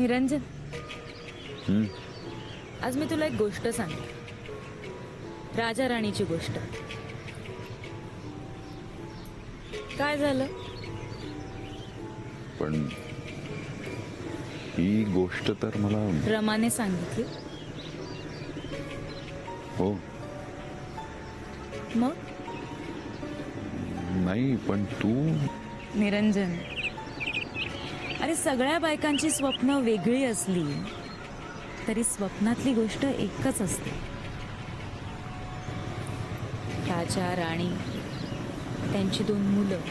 निरंजन, आज मी तुला एक गोष्ट सांगते. राजा राणीची गोष्ट. काय झालं? पण ही गोष्ट तर मला रमाने सांगितली. हो मग नाही, पण तू निरंजन, अरे सगळ्या बायकांची स्वप्न वेगळी असली तरी स्वप्नातली गोष्ट एकच असते. राजा राणी, त्यांची 2 मुलं,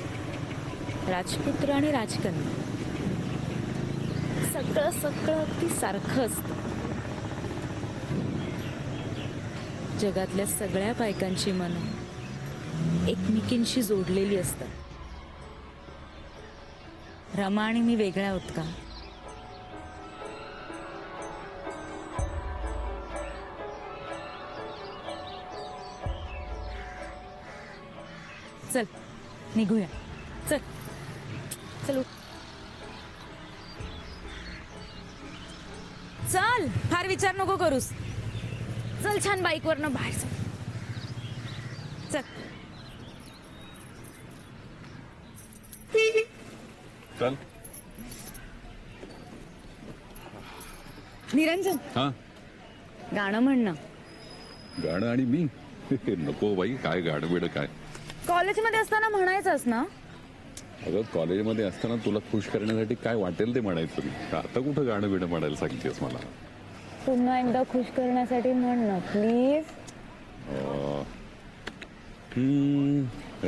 राजपुत्र आणि राजकन्या, सगळं सगळं अगदी सारखं असतं. जगातल्या सगळ्या बायकांची मनं एकमेकींशी जोडलेली असतात. रमा आणि मी वेगळ्या आहोत का? चल निघूया. चल चल उठ. चल, फार विचार नको करूस. चल, छान बाईकवरनं बाहेर चल. चल. चल. निरंजन, हा, गाणं म्हणणं. गाणं आणि मी नको बाई, काय गाणं बिडं काय. कॉलेजमध्ये असताना म्हणायचंच ना. अगं कॉलेजमध्ये असताना तुला खुश करण्यासाठी काय वाटेल ते म्हणायचं मी. आता कुठं गाणं बिणं म्हणायला सांगतेस मला. पुन्हा एकदा खुश करण्यासाठी म्हण ना प्लीज.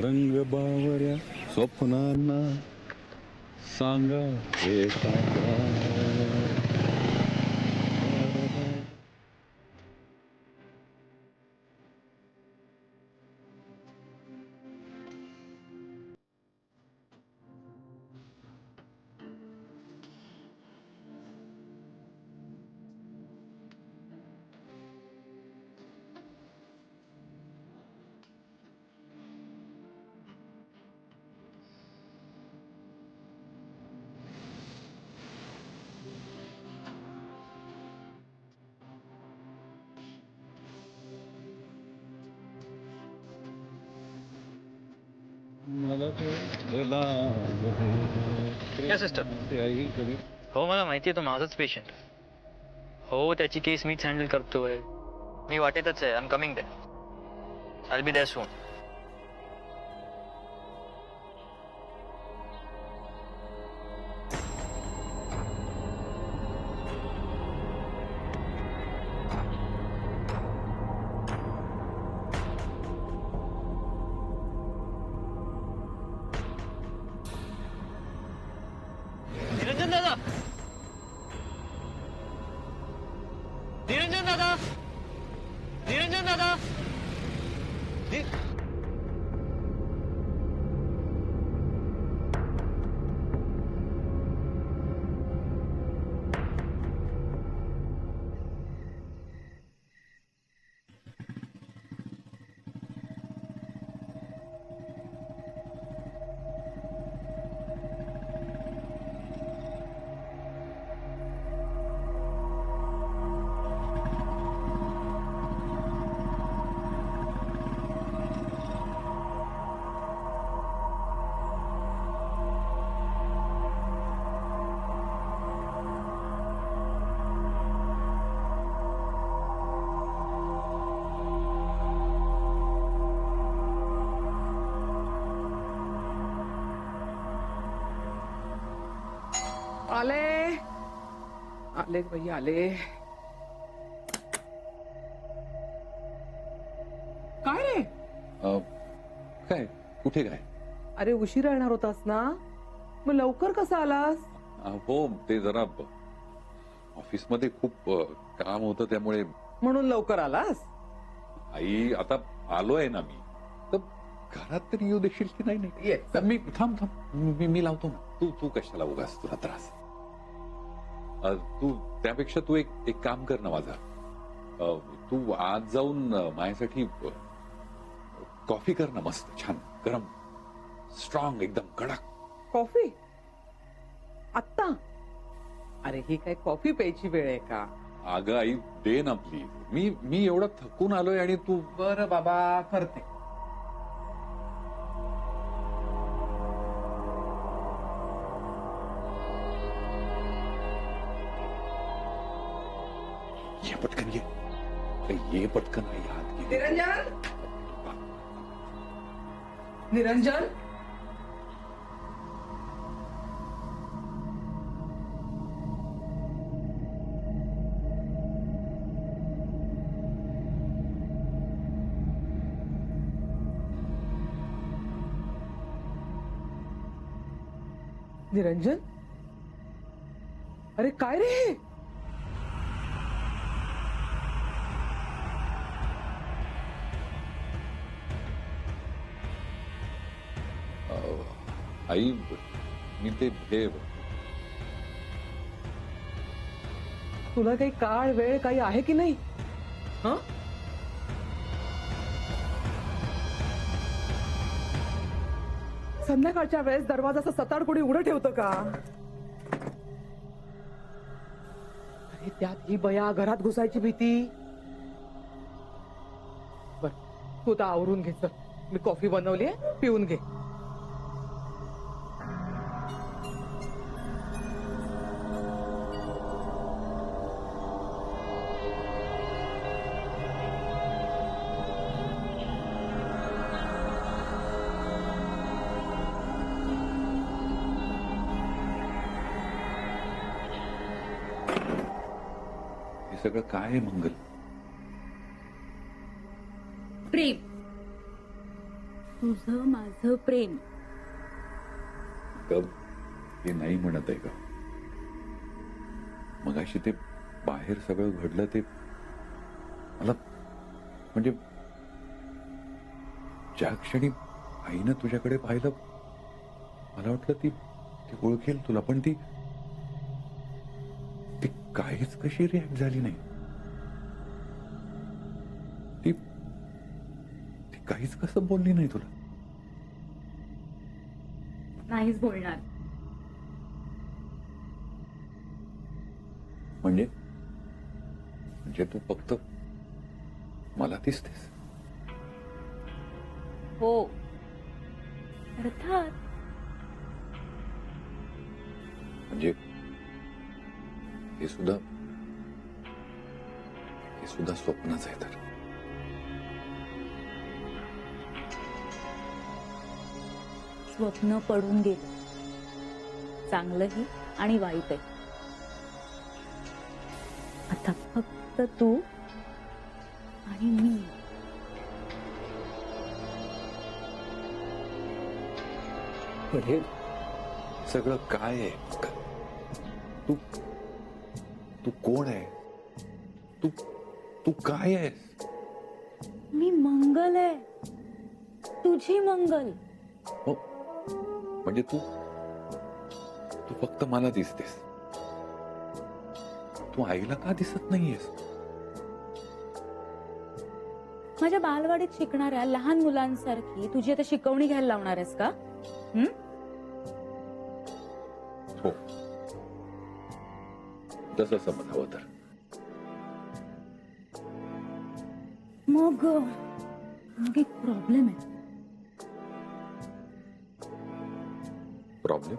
रंग बावऱ्या स्वप्नांना सांगा हे सांगा. क्या सिस्टर? हो मला माहिती आहे तो माझाच पेशंट. हो त्याची केस मीच हँडल करतोय. मी वाटेतच आहे. I am coming there. I will be there soon. Niranjan दादा, निरंजन दादा, निरंजन दादा. आले आले बाई आले. काय रे? काय कुठे काय? अरे उशिरा येणार होतास ना, मग लवकर कसा आलास? हो ते जरा ऑफिसमध्ये खूप काम होतं त्यामुळे. म्हणून लवकर आलास? आई आता आलोय ना मी, तर घरात तरी येऊ देशील की नाही? नाही ये, तर मी थांब थांब मी लावतो ना. तू तू कशाला उगाच तुला त्रास. तू त्यापेक्षा तू एक काम कर ना माझा. तू आज जाऊन माझ्यासाठी कॉफी कर ना, मस्त छान गरम स्ट्रॉंग एकदम कडक. कॉफी? आत्ता? अरे ही काय कॉफी प्यायची वेळ आहे का? अगं आई दे ना प्लीज. मी एवढा थकून आलोय आणि तू बरं बाबा, करते. ये पटकन ये. ये पटकन आई हात घे. निरंजन, निरंजन, निरंजन, अरे काय रे हे? आई मी ते हे तुला काही काळ वेळ काही आहे की नाही? हं? संध्याकाळच्या वेळेस दरवाजाचं सताड कोणी उघडं ठेवतं का? अरे त्यात ही बया घरात घुसायची भीती. बर, तू तर आवरून घे. चल, मी कॉफी बनवली आहे, पिऊन घे. हे सगळं काय आहे मंगल? प्रेम, तुझं माझं प्रेम. गब हे नाही म्हणत आहे का? मग अशी ते बाहेर सगळं घडलं ते मला म्हणजे ज्या क्षणी आईनं तुझ्याकडे पाहिलं मला वाटलं ती ओळखेल तुला, पण ती काहीच कशी रिॲक्ट झाली नाही. ती काहीच कसं बोलली नाही तुला? नाहीच बोलणार. म्हणजे तू फक्त मला दिसतेस? हो, अर्थात. म्हणजे हे सुद्धा स्वप्नच आहे तर? स्वप्न पडून गेलं, चांगलंही आणि वाईटही. आता फक्त तू आणि मी. हे सगळं काय आहे? तू तू कोण आहे? तू काय आहेस? मी मंगल आहे, तुझी मंगल. हो, म्हणजे तू फक्त मला दिसतेस. तू आईला का दिसत नाहीयेस? माझ्या बालवाडीत शिकणाऱ्या लहान मुलांसारखी तुझी आता शिकवणी घ्यायला लावणार आहेस का? हो, जसं समज हवं तर. मग एक प्रॉब्लेम आहे. प्रॉब्लेम?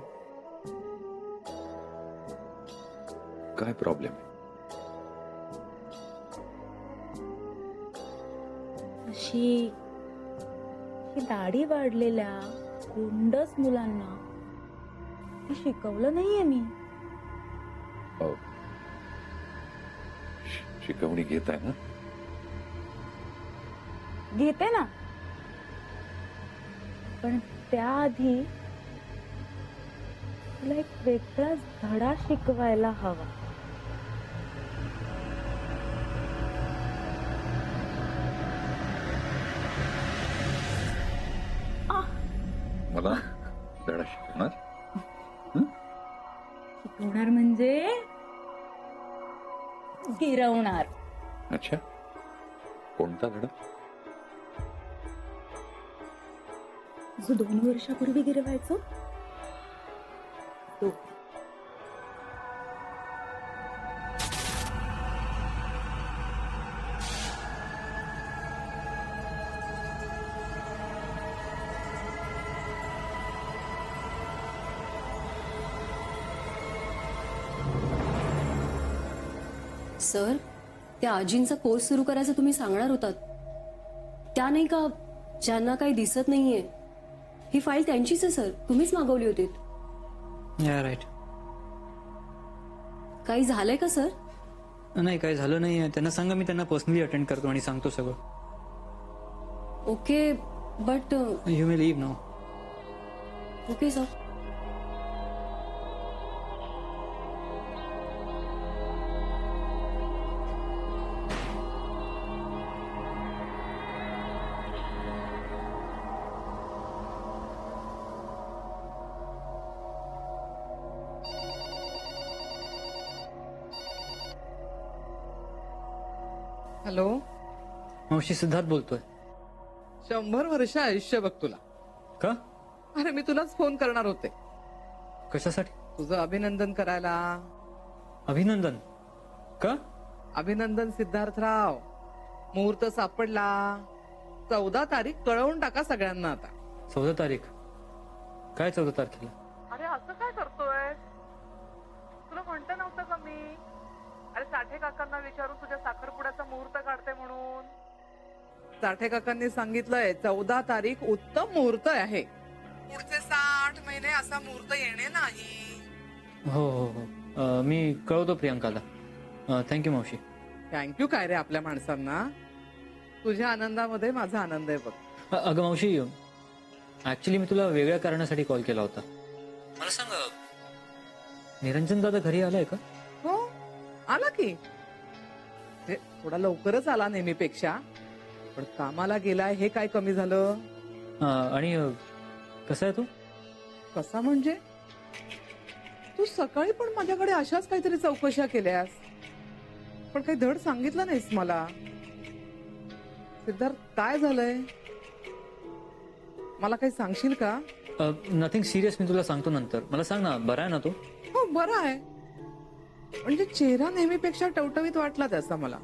काय प्रॉब्लेम? अशी दाढी वाढलेल्या गोंडस मुलांना हे शिकवलं नाहीये मी. शिकवणी घेत आहे ना? घेते ना, पण त्याआधी तुला एक वेगळाच धडा शिकवायला हवा. मला धडा शिकवणार? शिकवणार म्हणजे गिरवणार. अच्छा, कोणता धडा? जो 2 वर्षापूर्वी गिरवायचो तो. सर, त्या आजींचा कोर्स सुरू करायचा तुम्ही सांगणार होतात, त्या नाही का ज्यांना काही दिसत नाहीये? ही फाईल त्यांचीच आहे सर, तुम्हीच मागवली होती. या राईट. काही झालंय का सर? नाही, काही झालं नाही. त्यांना सांगा मी त्यांना पर्सनली अटेंड करतो आणि सांगतो सगळं. Okay, but you may leave now. Okay sir. Hello, मावशी, सिद्धार्थ बोलतोय. 100 वर्ष आयुष्य बघ तुला. का? अरे मी तुलाच फोन करणार होते, कशासाठी? तुझं अभिनंदन करायला. अभिनंदन? का? अभिनंदन सिद्धार्थराव, मुहूर्त सापडला. 14 तारीख कळवून टाका सगळ्यांना आता. 14 तारीख? काय 14 तारखेला? अरे असं काय करतोय? तुला म्हणतं नव्हतं का मी? अरे साठे काकांना विचारून तुझ्या साखरपुड्याचा मुहूर्त काढते म्हणून. साठे काकांनी सांगितलंय 14 तारीख उत्तम मुहूर्त आहे. पुढचे 60 महिने असा मुहूर्त येणे नाही. हो हो हो, मी कळवतो प्रियांकाला. थँक्यू मावशी. थँक्यू काय रे आपल्या माणसांना. तुझ्या आनंदामध्ये माझा आनंद आहे बघ. अगं मावशी, ऍक्च्युली मी तुला वेगळ्या कारणासाठी कॉल केला होता. मला सांग, निरंजन दादा घरी आलाय का? हो, आला की. थोडा लवकरच आला नेहमीपेक्षा, पण कामाला गेलाय हे काय कमी झालं. आणि कसा आहे तू? कसा म्हणजे? तू सकाळी पण माझ्याकडे अशाच काहीतरी चौकशा केल्यास, पण काही धड सांगितलं नाहीस मला. सिद्धार्थ, काय झालंय? मला काही सांगशील का? नथिंग सिरियस, मी तुला सांगतो नंतर. मला सांग ना, बरा आहे ना तू? हो, बरा आहे. म्हणजे चेहरा नेहमीपेक्षा टवटवीत वाटला त्याचा मला,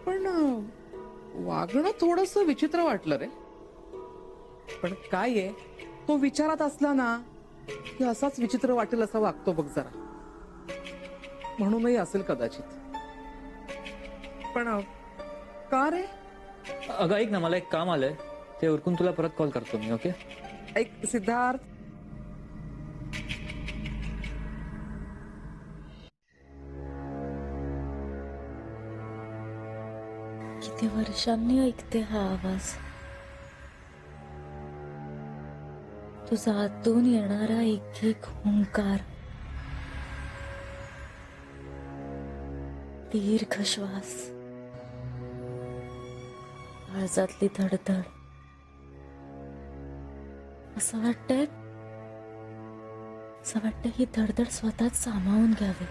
पण वागणं थोडस विचित्र वाटलं रे. पण काय आहे, तो विचारात असला ना की असाच विचित्र वाटेल असा वागतो बघ जरा. म्हणूनही असेल कदाचित. पण का रे? अगं ऐक ना, मला एक काम आलंय, ते उरकून तुला परत कॉल करतो मी. ओके? ऐक सिद्धार्थ, किती वर्षांनी ऐकते हा आवाज, तुझा आतून येणारा एक एक हुंकार, दीर्घ श्वास, काळजातली धडधड. असं वाटतंय ही धडधड स्वतःच सामावून घ्यावी,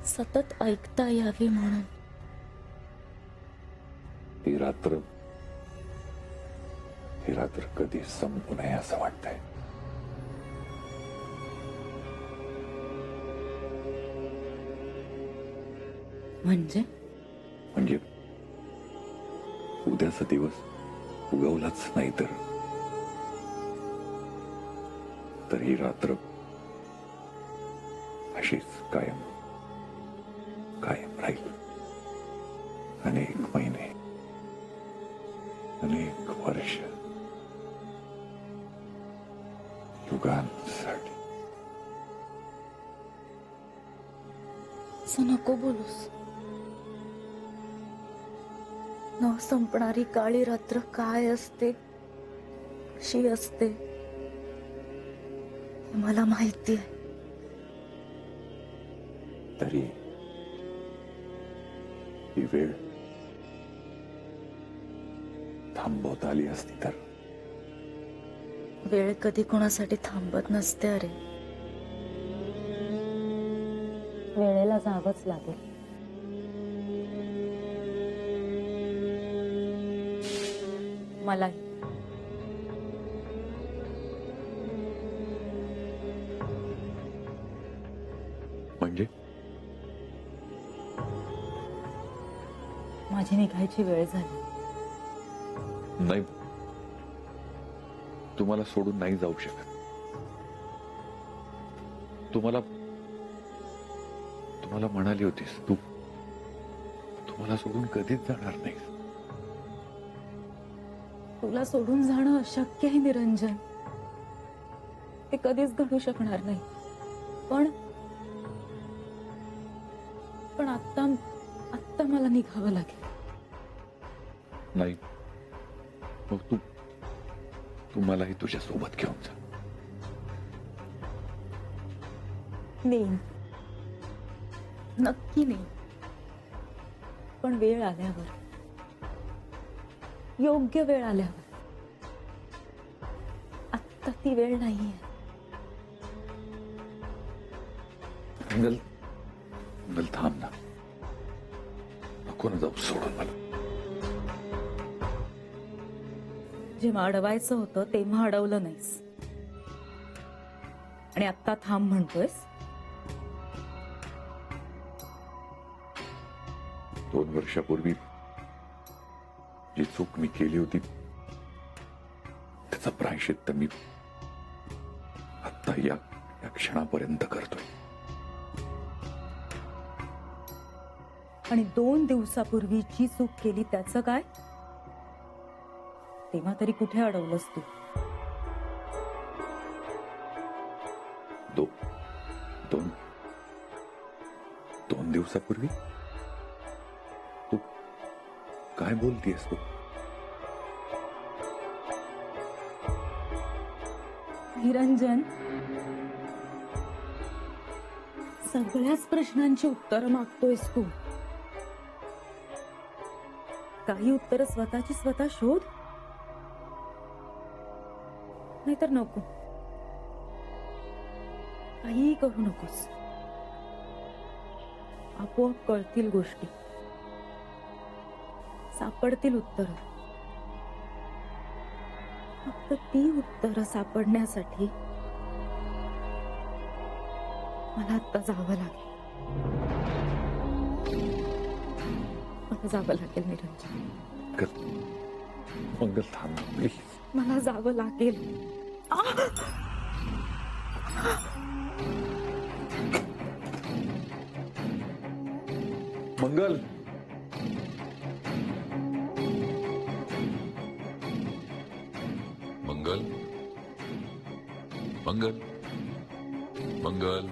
सतत ऐकता यावी म्हणून. ही रात्र कधी संपू नये असं वाटतंय. म्हणजे उद्याचा दिवस उगवलाच नाही तर ही रात्र अशीच कायम राहील. अनेक महिने, अनेक वर्ष, युगांसाठी. असं नको बोलूस. न संपणारी काळी रात्र काय असते, कशी असते, हे मला माहिती आहे. तरी ही वेळ थांबवता आली असती तर. वेळ कधी कोणासाठी थांबत नसते. अरे, वेळेला जावंच लागेल. मलाही. म्हणजे माझी निघायची वेळ झाली. नाही, तुम्हाला सोडून नाही जाऊ शकत. मला म्हणाली होतीस तू मला सोडून कधीच जाणार नाही. तुला सोडून जाणं अशक्य आहे निरंजन. ते कधीच घडू शकणार नाही. पण आत्ता मला निघावं लागेल. नाही मग तू मलाही तुझ्या सोबत घेऊन जा. नेईन, नक्की नेईन. पण वेळ आल्यावर, योग्य वेळ आल्यावर. आत्ता ती वेळ नाहीये. मंगल थांब ना. नको ना जाऊ सोडून मला. जेव्हा अडवायचं होतं तेव्हा अडवलं नाहीस आणि आत्ता थांब म्हणतोयस. 2 वर्षापूर्वी जी चूक मी केली होती त्याचं प्रायश्चित्त मी आत्ता या क्षणापर्यंत करतोय. आणि 2 दिवसापूर्वी जी चूक केली त्याचं काय? तेव्हा तरी कुठे अडवलंस तू? दोन दिवसापूर्वी तू काय बोलतीयस तू? निरंजन, सगळ्याच प्रश्नांची उत्तरं मागतोयस तू. काही उत्तरं स्वतःची स्वतः शोध, नाहीतर नको. काहीही करू नकोस. आपोआप कळतील गोष्टी, सापडतील उत्तरं. फक्त ती उत्तरं सापडण्यासाठी मला आता जावं लागेल. मला जावं लागेल निरंजन. मंगल थांब प्लीज. मला जावं लागेल. मंगल मंगल मंगल मंगल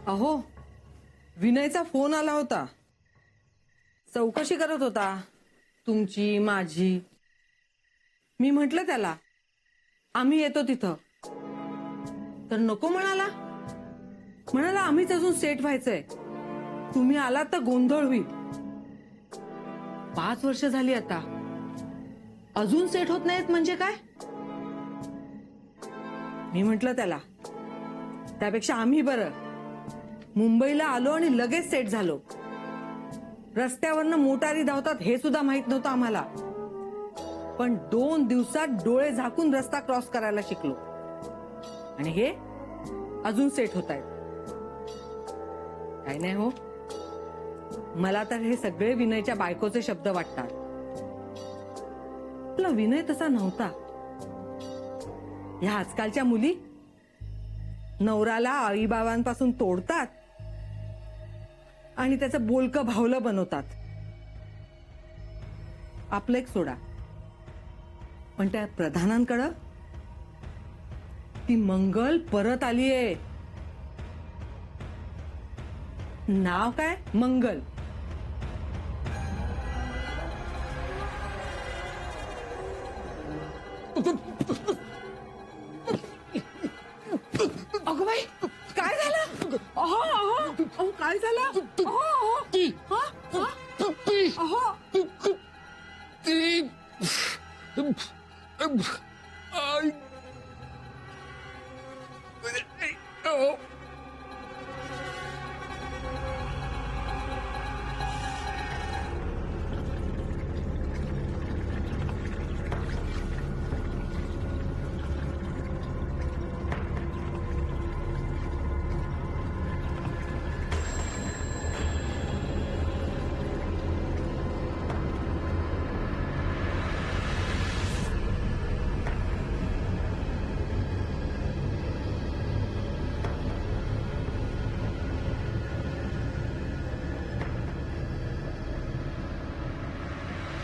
अहो, विनयचा फोन आला होता. चौकशी करत होता तुमची माझी. मी म्हटलं त्याला आम्ही येतो तिथं, तर नको म्हणाला. आम्हीच अजून सेट व्हायचंय, तुम्ही आलात तर गोंधळ होईल. 5 वर्ष झाली आता, अजून सेट होत नाहीत म्हणजे काय? मी म्हटलं त्याला त्यापेक्षा आम्ही बरं. मुंबईला आलो आणि लगेच सेट झालो. रस्त्यावरनं मोटारी धावतात हे सुद्धा माहित नव्हतं आम्हाला. पण 2 दिवसात डोळे झाकून रस्ता क्रॉस करायला शिकलो. आणि हे अजून सेट होत आहेत. काय नाही हो, मला तर हे सगळे विनयच्या बायकोचे शब्द वाटतात. तुला विनय तसा नव्हता. ह्या आजकालच्या मुली नवऱ्याला आईबाबांपासून तोडतात आणि त्याचं बोलकं भावलं बनवतात. आपलं एक सोडा, पण त्या प्रधानांकडं ती मंगल परत आलीये. नाव काय? मंगल. अगं बाई, काय झालं? अहो अहो अहो, काय झालं? अहो अहो हा? हा? अहो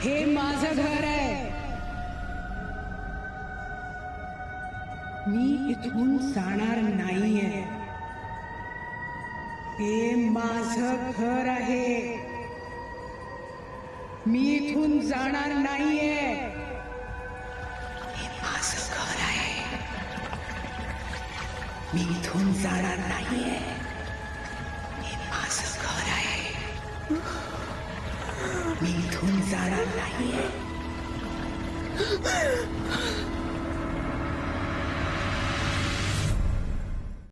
हे माझं घर आहे. मी इथून जाणार नाहीये. हे माझं घर आहे. मी इथून जाणार नाहीये. हे माझं घर आहे. मी इथून जाणार नाहीये. हे माझं घर आहे. मी इथून जाणार नाहीये.